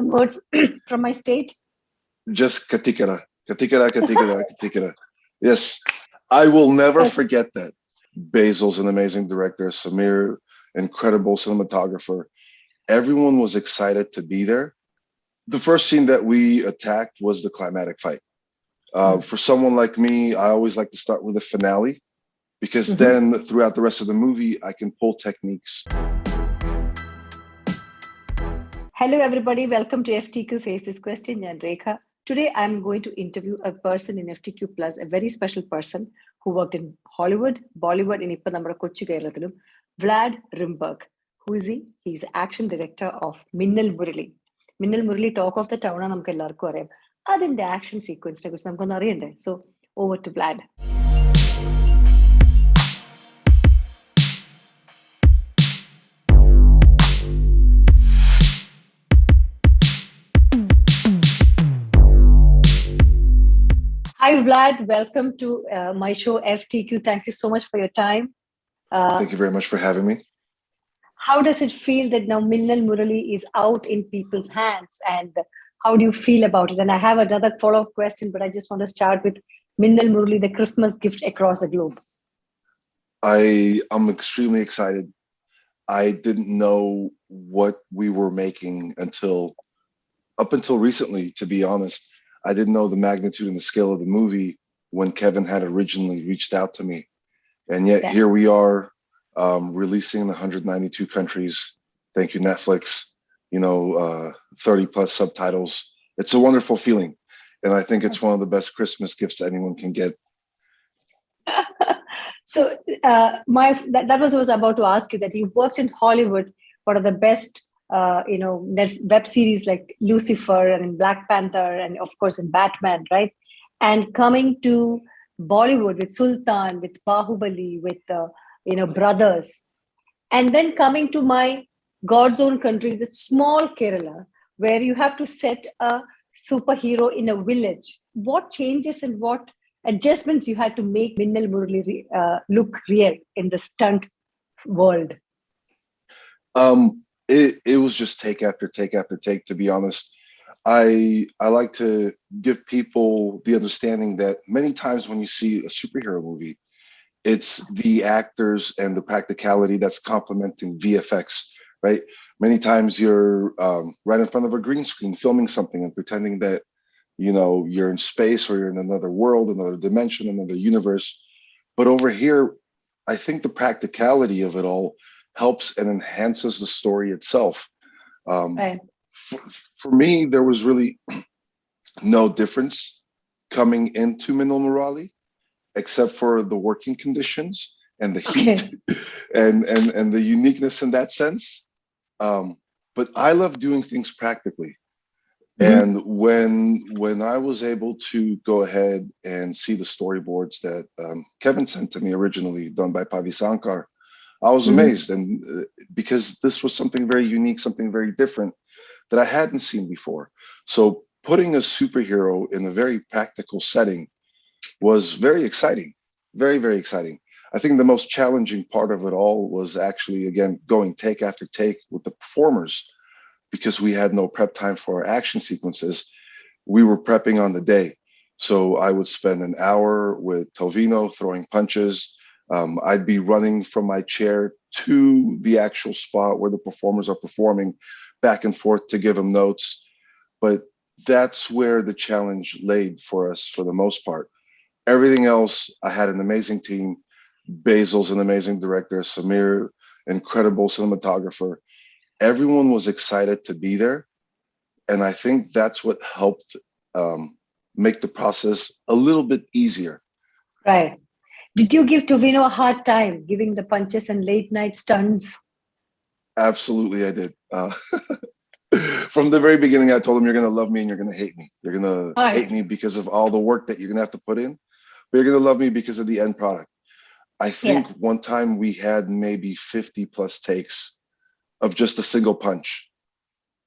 some words from my state? Just katikara, katikara, katikara, katikara. Yes, I will never forget that. Basil's an amazing director. Samir, incredible cinematographer. Everyone was excited to be there. The first scene that we attacked was the climatic fight. For someone like me, I always like to start with the finale because then throughout the rest of the movie, I can pull techniques. Hello, everybody. Welcome to FTQ Face This Question. I'm Rekha. Today, I'm going to interview a person in FTQ Plus, a very special person who worked in Hollywood, Bollywood, in Vlad Rimburg. Who is he? He's action director of Minnal Murali. Minnal Murali, talk of the town, namukku ellarkku ariyam. Adinte action sequence ne kuറിച്ച് namukku ariyande. So, over to Vlad. Hi, Vlad. Welcome to my show, FTQ. Thank you so much for your time. Thank you very much for having me. How does it feel that now Minnal Murali is out in people's hands? And how do you feel about it? And I have another follow-up question, but I just want to start with Minnal Murali, the Christmas gift across the globe. I'm extremely excited. I didn't know what we were making up until recently, to be honest. I didn't know the magnitude and the scale of the movie when Kevin had originally reached out to me. And yet here we are releasing in 192 countries. Thank you, Netflix, 30 plus subtitles. It's a wonderful feeling. And I think it's one of the best Christmas gifts anyone can get. So that was what I was about to ask you, that you worked in Hollywood, one of the best web series like Lucifer and in Black Panther and of course in Batman, right? And coming to Bollywood with Sultan, with Bahubali, with Brothers, and then coming to my God's own country, the small Kerala, where you have to set a superhero in a village. What changes and what adjustments you had to make Minnal Murali look real in the stunt world? It was just take after take after take, to be honest. I like to give people the understanding that many times when you see a superhero movie, it's the actors and the practicality that's complementing VFX, right? Many times you're right in front of a green screen filming something and pretending that, you're in space or you're in another world, another dimension, another universe. But over here, I think the practicality of it all helps and enhances the story itself. Right. For me, there was really no difference coming into Minnal Murali, except for the working conditions and the heat and the uniqueness in that sense. But I love doing things practically. And when I was able to go ahead and see the storyboards that Kevin sent to me originally, done by Pavi Sankar, I was amazed, and because this was something very unique, something very different that I hadn't seen before. So putting a superhero in a very practical setting was very exciting, very, very exciting. I think the most challenging part of it all was actually, again, going take after take with the performers, because we had no prep time for our action sequences. We were prepping on the day. So I would spend an hour with Tovino throwing punches. I'd be running from my chair to the actual spot where the performers are performing, back and forth to give them notes. But that's where the challenge laid for us for the most part. Everything else, I had an amazing team. Basil's an amazing director. Samir, incredible cinematographer. Everyone was excited to be there. And I think that's what helped make the process a little bit easier. Right. Did you give Tovino a hard time giving the punches and late night stunts? Absolutely, I did. From the very beginning, I told him, you're going to love me and you're going to hate me. You're going to hate me because of all the work that you're going to have to put in, but you're going to love me because of the end product. I think one time we had maybe 50 plus takes of just a single punch.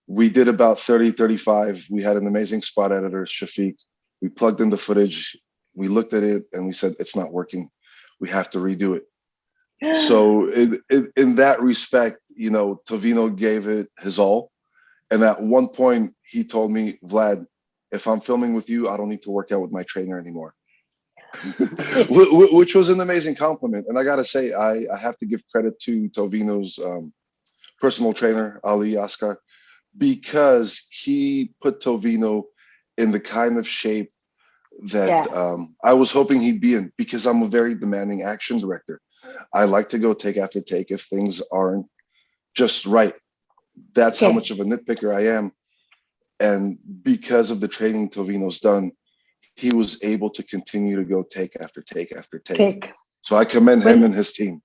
We did about 30, 35. We had an amazing spot editor, Shafiq. We plugged in the footage. We looked at it and we said, it's not working. We have to redo it. So in that respect, Tovino gave it his all. And at one point, he told me, Vlad, if I'm filming with you, I don't need to work out with my trainer anymore. Which was an amazing compliment. And I got to say, I have to give credit to Tovino's personal trainer, Ali Ascar, because he put Tovino in the kind of shape that I was hoping he'd be in, because I'm a very demanding action director. I like to go take after take if things aren't just right. That's how much of a nitpicker I am. And because of the training Tovino's done, he was able to continue to go take after take after take. So I commend him and his team.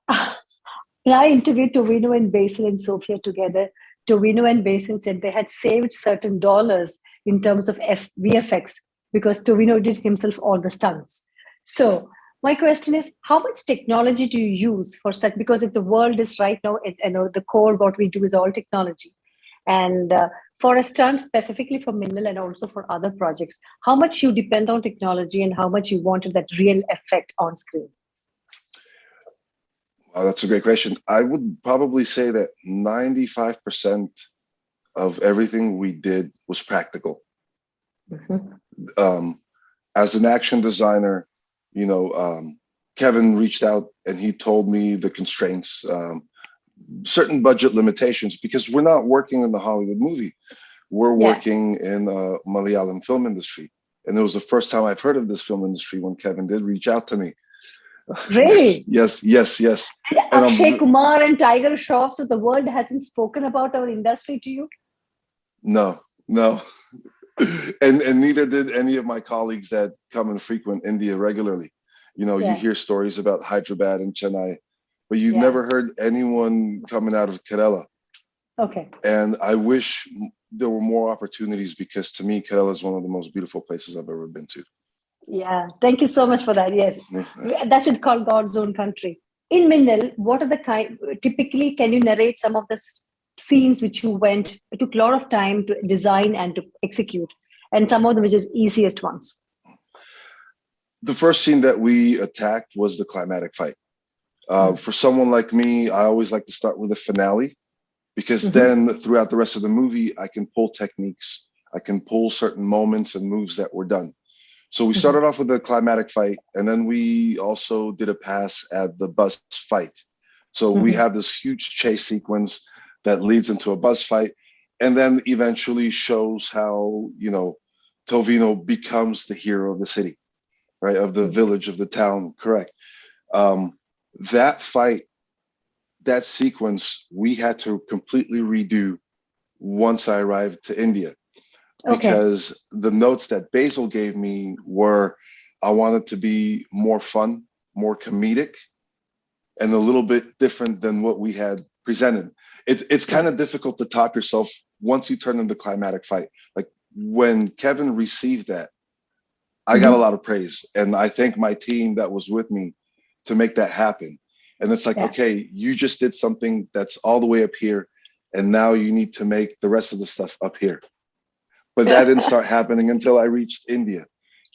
When I interviewed Tovino and Basil and Sofia together, Tovino and Basil said they had saved certain dollars in terms of VFX because Tovino did himself all the stunts. So my question is, how much technology do you use for such? Because the world is right now, the core what we do is all technology. And for a stunt, specifically for Minnal and also for other projects, how much you depend on technology and how much you wanted that real effect on screen? Wow, that's a great question. I would probably say that 95% of everything we did was practical. As an action designer, Kevin reached out and he told me the constraints, certain budget limitations, because we're not working in the Hollywood movie. We're working in Malayalam film industry. And it was the first time I've heard of this film industry when Kevin did reach out to me. Really? Yes. And Akshay Kumar and Tiger Shroff, so the world hasn't spoken about our industry to you? No. And neither did any of my colleagues that come and frequent India regularly. You hear stories about Hyderabad and Chennai, but you've never heard anyone coming out of Kerala. Okay. And I wish there were more opportunities, because to me, Kerala is one of the most beautiful places I've ever been to. Yeah, thank you so much for that. Yes, that's what's called God's own country. In Minnal, what are typically, can you narrate some of the scenes which it took a lot of time to design and to execute, and some of them which is easiest ones? The first scene that we attacked was the climatic fight. For someone like me, I always like to start with a finale, because then throughout the rest of the movie, I can pull techniques, I can pull certain moments and moves that were done. So we started off with the climatic fight, and then we also did a pass at the bus fight. So we have this huge chase sequence that leads into a bus fight, and then eventually shows how, Tovino becomes the hero of the city, right? Of the village, of the town, correct. That fight, that sequence, we had to completely redo once I arrived to India. Because the notes that Basil gave me were, I wanted to be more fun, more comedic, and a little bit different than what we had presented. It's kind of difficult to top yourself once you turn into climatic fight. Like when Kevin received that, I got a lot of praise, and I thank my team that was with me to make that happen. And it's like, okay, you just did something that's all the way up here, and now you need to make the rest of the stuff up here. But that didn't start happening until I reached India.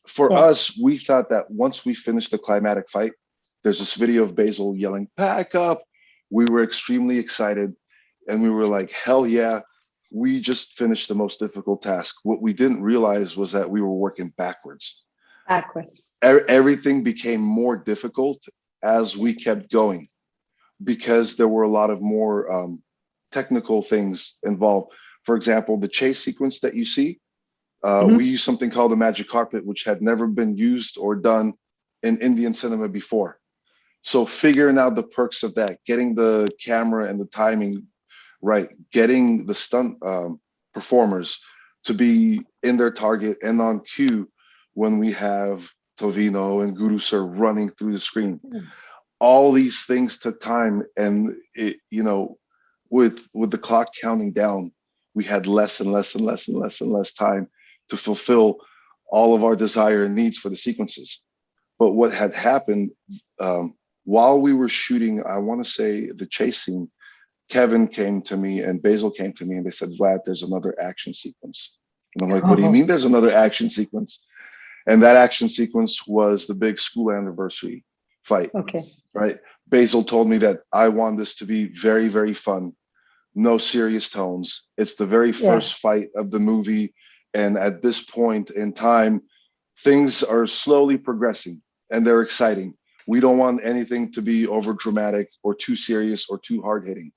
For us, we thought that once we finished the climatic fight, there's this video of Basil yelling, "Pack up." We were extremely excited, and we were like, hell yeah, we just finished the most difficult task. What we didn't realize was that we were working backwards. Everything became more difficult as we kept going, because there were a lot of more technical things involved. For example, the chase sequence that you see, we used something called the magic carpet, which had never been used or done in Indian cinema before. So figuring out the perks of that, getting the camera and the timing right, getting the stunt performers to be in their target and on cue when we have Tovino and Guru Sir running through the screen. All these things took time, and with the clock counting down, we had less and less time to fulfill all of our desire and needs for the sequences. But what had happened while we were shooting, I want to say the chase scene, Kevin came to me and Basil came to me and they said, "Vlad, there's another action sequence." And I'm like, "What do you mean there's another action sequence?" And that action sequence was the big school anniversary fight. Right? Basil told me that I want this to be very, very fun, no serious tones. It's the very first fight of the movie. And at this point in time, things are slowly progressing and they're exciting. We don't want anything to be over dramatic or too serious or too hard hitting.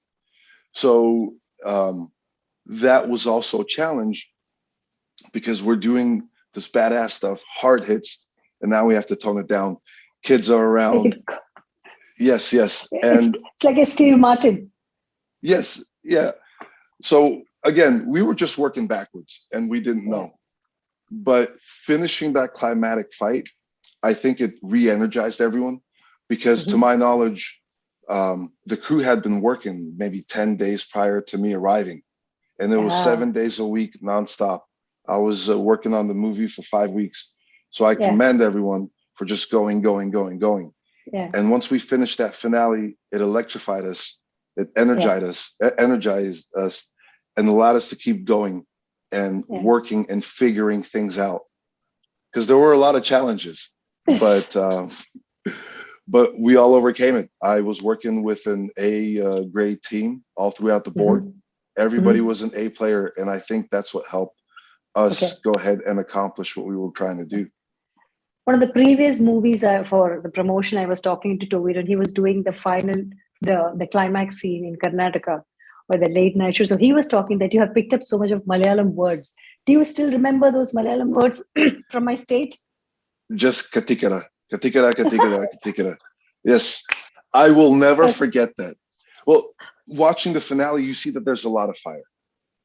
So that was also a challenge because we're doing this badass stuff, hard hits, and now we have to tone it down. Kids are around. Yes. And it's like a Steve Martin. Yes, yeah. So again, we were just working backwards and we didn't know. But finishing that climatic fight, I think it re-energized everyone because to my knowledge, the crew had been working maybe 10 days prior to me arriving. And it was 7 days a week nonstop. I was working on the movie for 5 weeks. So I commend everyone for just going. Yeah. And once we finished that finale, it electrified us. It energized us and allowed us to keep going and working and figuring things out. Because there were a lot of challenges, but we all overcame it. I was working with an A grade team all throughout the board. Everybody was an A player, and I think that's what helped us go ahead and accomplish what we were trying to do. One of the previous movies for the promotion, I was talking to Tovino, and he was doing the final, the climax scene in Karnataka, or the late night show. So he was talking that you have picked up so much of Malayalam words. Do you still remember those Malayalam words from my state? Just katikara, katikara, katikara, katikara. Yes, I will never forget that. Well, watching the finale, you see that there's a lot of fire.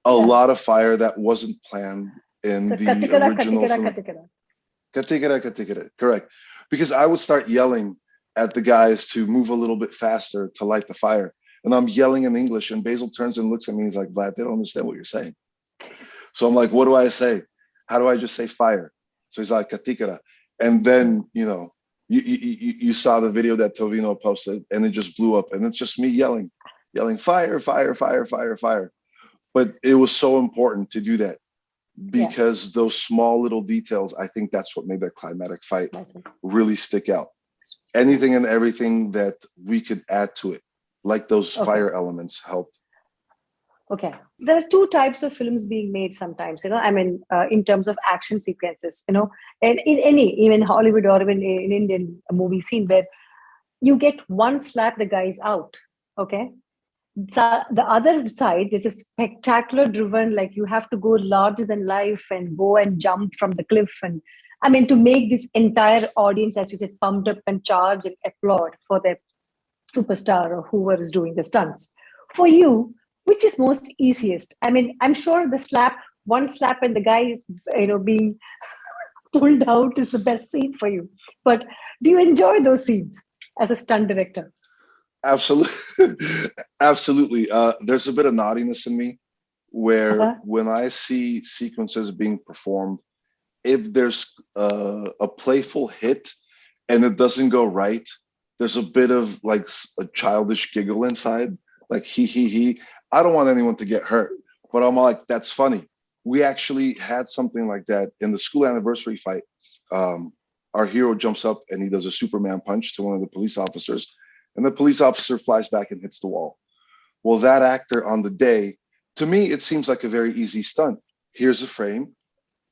A lot of fire that wasn't planned in the original film. Katikara, katikara, correct. Because I would start yelling at the guys to move a little bit faster to light the fire. And I'm yelling in English, and Basil turns and looks at me. He's like, Vlad, they don't understand what you're saying. So I'm like, what do I say? How do I just say fire? So he's like, katikara. And then, you saw the video that Tovino posted, and it just blew up. And it's just me yelling, fire, fire, fire, fire, fire. But it was so important to do that because those small little details, I think that's what made that climatic fight really stick out. Anything and everything that we could add to it, like those fire elements, helped. Okay. There are two types of films being made sometimes, in terms of action sequences, and in even Hollywood or even in Indian movie scene where you get one slap, the guy's out. Okay. So the other side is a spectacular driven, like you have to go larger than life and go and jump from the cliff. And to make this entire audience, as you said, pumped up and charge and applaud for their superstar or whoever is doing the stunts. For you, which is most easiest? I'm sure one slap and the guy is, being pulled out is the best scene for you. But do you enjoy those scenes as a stunt director? Absolutely. Absolutely. There's a bit of naughtiness in me where when I see sequences being performed, if there's a playful hit and it doesn't go right, there's a bit of like a childish giggle inside, like he. I don't want anyone to get hurt, but I'm like, that's funny. We actually had something like that in the school anniversary fight. Our hero jumps up and he does a Superman punch to one of the police officers, and the police officer flies back and hits the wall. Well, that actor on the day, to me, it seems like a very easy stunt. Here's a frame.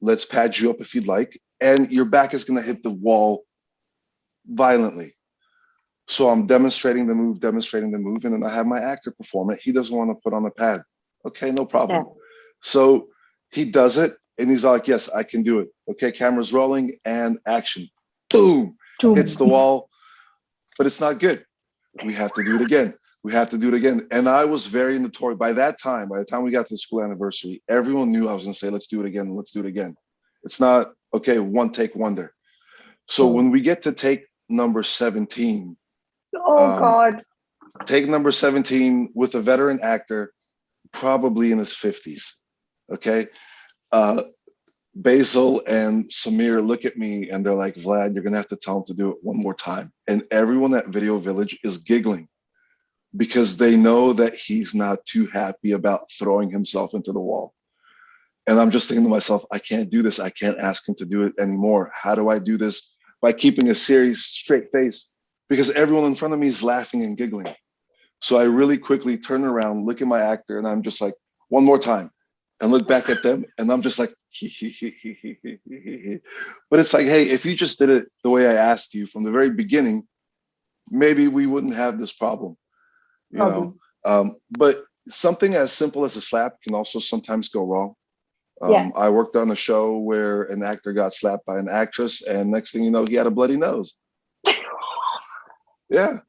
Let's pad you up if you'd like. And your back is going to hit the wall violently. So I'm demonstrating the move, and then I have my actor perform it. He doesn't want to put on a pad. Okay, no problem. Yeah. So he does it, and he's like, yes, I can do it. Okay, camera's rolling, and action. Boom! Hits the wall, but it's not good. We have to do it again. And I was very notorious. By the time we got to the school anniversary, everyone knew I was going to say, let's do it again. It's not, okay, one take wonder. So when we get to take number 17, God. Take number 17 with a veteran actor, probably in his 50s. Okay. Basil and Samir look at me and they're like, Vlad, you're going to have to tell him to do it one more time. And everyone at Video Village is giggling because they know that he's not too happy about throwing himself into the wall. And I'm just thinking to myself, I can't do this. I can't ask him to do it anymore. How do I do this? By keeping a serious, straight face, because everyone in front of me is laughing and giggling. So I really quickly turn around, look at my actor, and I'm just like, one more time, and look back at them, and I'm just like, but it's like, hey, if you just did it the way I asked you from the very beginning, maybe we wouldn't have this problem, you know. But something as simple as a slap can also sometimes go wrong. I worked on a show where an actor got slapped by an actress, and next thing you know, he had a bloody nose. Yeah.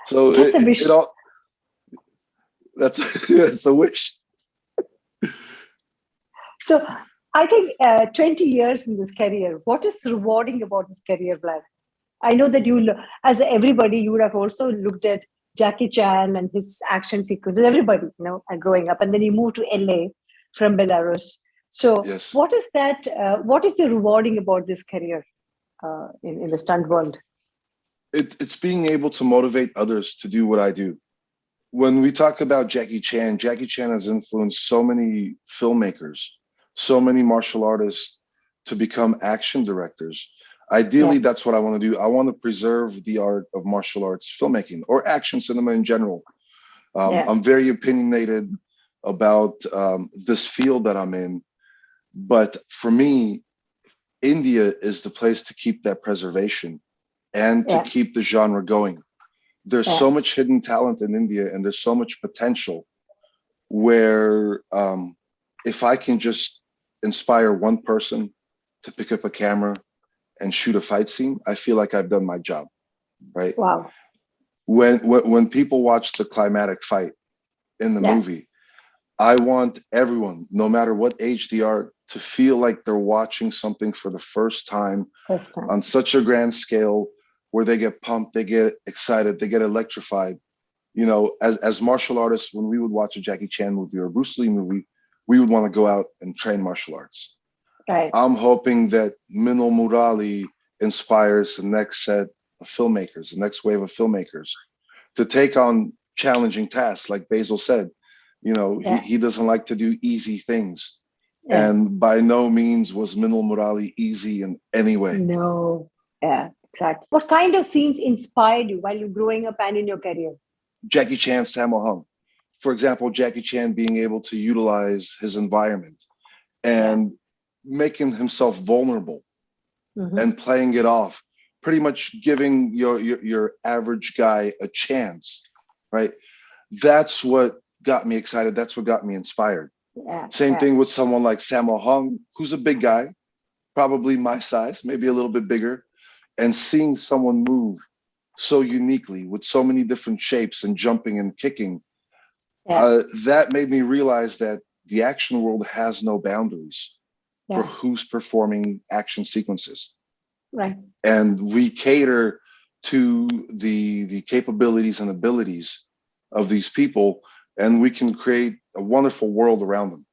So That's a wish. it all that's a wish. So I think 20 years in this career, what is rewarding about this career, Vlad? I know that as everybody, you would have also looked at Jackie Chan and his action sequences, everybody, growing up. And then you moved to LA from Belarus. So Yes. what is that? What is the rewarding about this career in the stunt world? It's being able to motivate others to do what I do. When we talk about Jackie Chan has influenced so many filmmakers, so many martial artists to become action directors. Ideally, that's what I want to do. I want to preserve the art of martial arts filmmaking or action cinema in general. I'm very opinionated about this field that I'm in. But for me, India is the place to keep that preservation and to keep the genre going. There's so much hidden talent in India, and there's so much potential where if I can just inspire one person to pick up a camera and shoot a fight scene, I feel like I've done my job, right? Wow. When people watch the climatic fight in the movie, I want everyone, no matter what age they are, to feel like they're watching something for the first time on such a grand scale, where they get pumped, they get excited, they get electrified. You know, as martial artists, when we would watch a Jackie Chan movie or a Bruce Lee movie, we would want to go out and train martial arts. Right. I'm hoping that Minnal Murali inspires the next set of filmmakers, the next wave of filmmakers, to take on challenging tasks. Like Basil said, you know, he doesn't like to do easy things. And by no means was Minnal Murali easy in any way. No. Yeah, exactly. What kind of scenes inspired you while you're growing up and in your career? Jackie Chan, Sammo Hung. For example, Jackie Chan being able to utilize his environment and making himself vulnerable and playing it off, pretty much giving your average guy a chance, right? That's what got me excited. That's what got me inspired. Same thing with someone like Sammo Hung, who's a big guy, probably my size, maybe a little bit bigger, and seeing someone move so uniquely with so many different shapes and jumping and kicking, that made me realize that the action world has no boundaries for who's performing action sequences. Right. And we cater to the capabilities and abilities of these people, and we can create a wonderful world around them.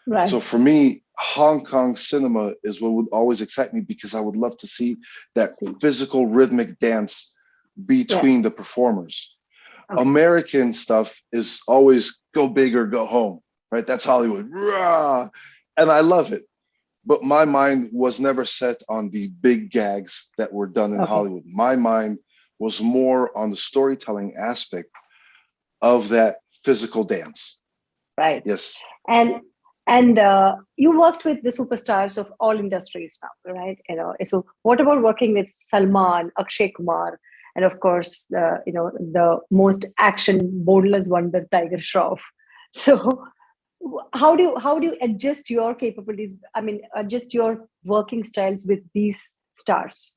Right. So for me, Hong Kong cinema is what would always excite me, because I would love to see that physical rhythmic dance between the performers. American stuff is always go big or go home, right? That's Hollywood. Rah! And I love it. But my mind was never set on the big gags that were done in Hollywood. My mind was more on the storytelling aspect of that physical dance. Right. Yes. And you worked with the superstars of all industries now, right? You know, so what about working with Salman, Akshay Kumar, and of course, the most action boneless wonder, Tiger Shroff? So, how do you adjust your capabilities? I mean, adjust your working styles with these stars?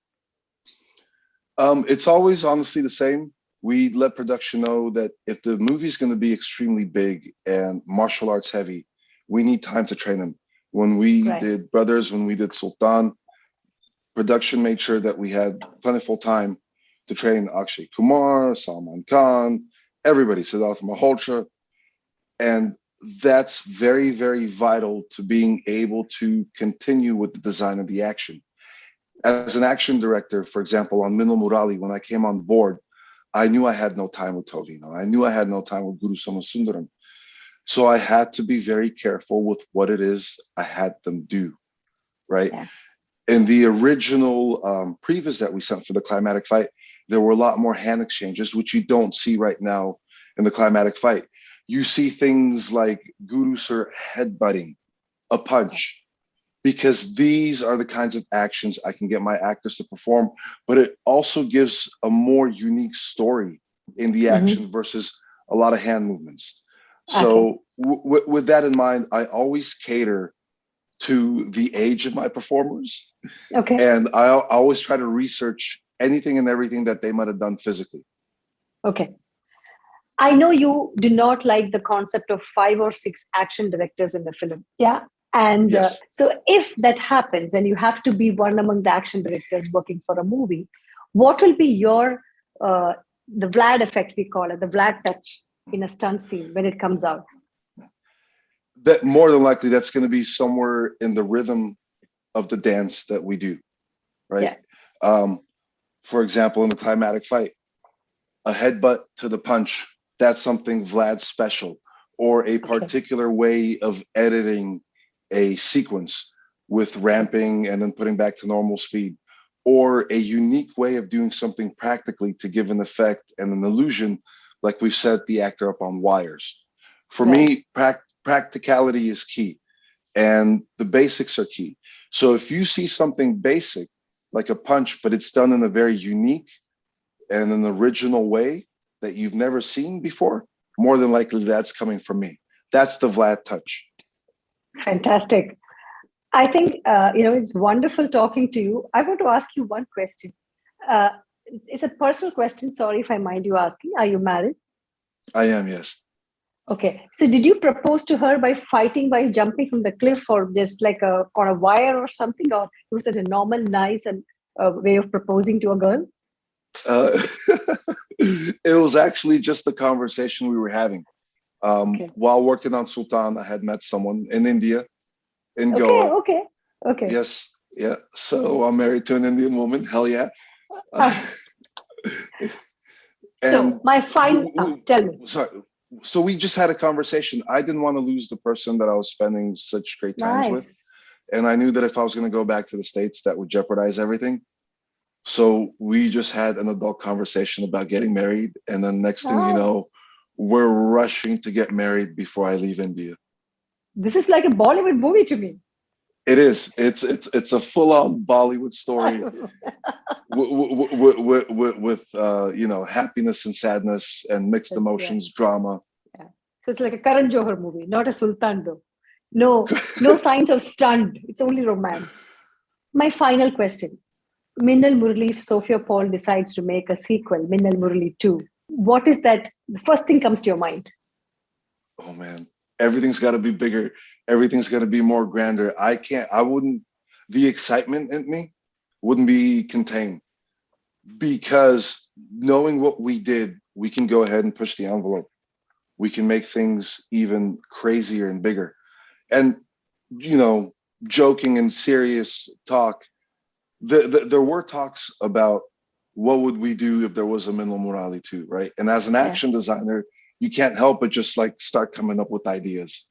It's always honestly the same. We let production know that if the movie's going to be extremely big and martial arts heavy, we need time to train them. When we did Brothers, when we did Sultan, production made sure that we had plentiful time to train Akshay Kumar, Salman Khan, everybody, Siddhartha Malhotra. And that's very, very vital to being able to continue with the design of the action. As an action director, for example, on Minnal Murali, when I came on board, I knew I had no time with Tovino. I knew I had no time with Guru Somasundaram. So I had to be very careful with what it is I had them do, right? Yeah. In the original previs that we sent for the climatic fight, there were a lot more hand exchanges, which you don't see right now in the climatic fight. You see things like Guru Sir headbutting, a punch, because these are the kinds of actions I can get my actors to perform, but it also gives a more unique story in the action versus a lot of hand movements. So with that in mind, I always cater to the age of my performers. And I always try to research anything and everything that they might have done physically. I know you do not like the concept of 5 or 6 action directors in the film. Yeah. And so if that happens and you have to be one among the action directors working for a movie, what will be your, the Vlad effect, we call it, the Vlad touch in a stunt scene when it comes out? That more than likely, that's going to be somewhere in the rhythm of the dance that we do, right? For example, in the climatic fight, a headbutt to the punch, that's something Vlad's special, or a particular way of editing a sequence with ramping and then putting back to normal speed, or a unique way of doing something practically to give an effect and an illusion, like we've set the actor up on wires. For me, practicality is key, and the basics are key. So if you see something basic, like a punch, but it's done in a very unique and an original way that you've never seen before, more than likely that's coming from me. That's the Vlad touch. Fantastic. I think, it's wonderful talking to you. I want to ask you one question. It's a personal question. Sorry if I mind you asking. Are you married? I am, yes. Okay. So did you propose to her by fighting, by jumping from the cliff, or just like on a wire or something? Or was it a normal, nice and way of proposing to a girl? It was actually just the conversation we were having. While working on Sultan, I had met someone in India, in Goa. Okay. Yes, yeah. So I'm married to an Indian woman. Hell yeah. So my final, tell me. Sorry. So we just had a conversation. I didn't want to lose the person that I was spending such great times with. And I knew that if I was going to go back to the States, that would jeopardize everything. So we just had an adult conversation about getting married. And then next thing you know, we're rushing to get married before I leave India. This is like a Bollywood movie to me. It is. It's a full-on Bollywood story with happiness and sadness and mixed emotions, drama. Yeah. So it's like a Karan Johar movie, not a Sultan though. No signs of stunt. It's only romance. My final question. Minnal Murali, if Sophia Paul decides to make a sequel, Minnal Murali 2, what is that? The first thing comes to your mind. Oh man, everything's got to be bigger. Everything's got to be more grander. The excitement in me wouldn't be contained, because knowing what we did, we can go ahead and push the envelope. We can make things even crazier and bigger. And, joking and serious talk, there were talks about what would we do if there was a Minnal Murali 2, right? And as an action designer, you can't help but just like start coming up with ideas.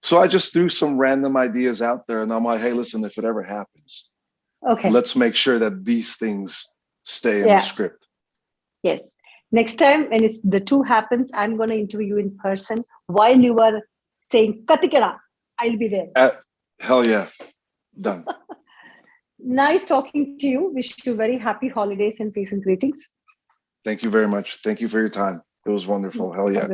So I just threw some random ideas out there, and I'm like, hey, listen, if it ever happens, let's make sure that these things stay in the script. Yes. Next time when the 2 happens, I'm going to interview you in person while you are saying Katikera. I'll be there. Hell yeah. Done. Nice talking to you. Wish you very happy holidays and season greetings. Thank you very much. Thank you for your time. It was wonderful. Hell yeah.